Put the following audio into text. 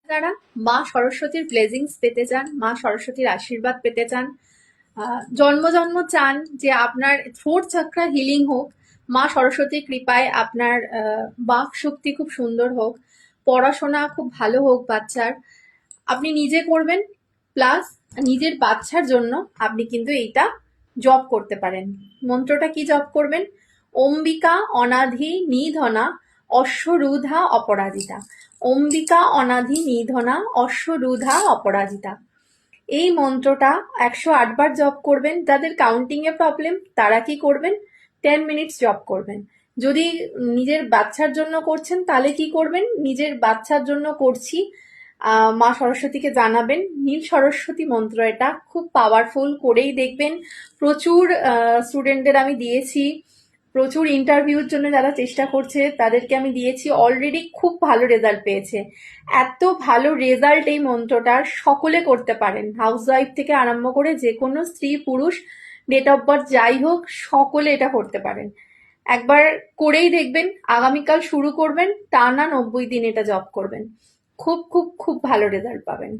যারা মা সরস্বতীর ব্লেসিংস পেতে চান, মা সরস্বতীর আশীর্বাদ পেতে চান, জন্ম জন্ম চান যে আপনার থ্রোট চাকরা হিলিং হোক, মা সরস্বতীর কৃপায় আপনার বাক শক্তি খুব সুন্দর হোক, পড়াশোনা খুব ভালো হোক বাচ্চার, আপনি নিজে করবেন, প্লাস নিজের বাচ্চার জন্য আপনি কিন্তু এইটা জপ করতে পারেন। মন্ত্রটা কি জপ করবেন? অম্বিকা অনাধি নিধনা অশ্বরুধা অপরাজিতা। অম্বিকা অনাধি নিধনা অশ্বরুধা অপরাজিতা। এই মন্ত্রটা 108 বার জপ করবেন। যাদের কাউন্টিং এ প্রবলেম তারা কি করবেন? 10 মিনিটস জপ করবেন। যদি নিজের বাচ্চার জন্য করছেন তাহলে কি করবেন? নিজের বাচ্চার জন্য করছি, মা সরস্বতীকে জানাবেন। নীল সরস্বতী মন্ত্র এটা খুব পাওয়ারফুল, করেই দেখবেন। প্রচুর স্টুডেন্টদের আমি দিয়েছি, প্রচুর ইন্টারভিউর জন্য যারা চেষ্টা করছে তাদেরকে আমি দিয়েছি, অলরেডি খুব ভালো রেজাল্ট পেয়েছে। এত ভালো রেজাল্ট এই মন্ত্রটার, সকলে করতে পারেন, হাউস ওয়াইফ থেকে আরম্ভ করে যে কোনো স্ত্রী পুরুষ, ডেট অফ বার্থ যাই হোক, সকলে এটা করতে পারেন। একবার করেই দেখবেন। আগামীকাল শুরু করবেন, টানা 90 দিন এটা জব করবেন, খুব খুব খুব ভালো রেজাল্ট পাবেন।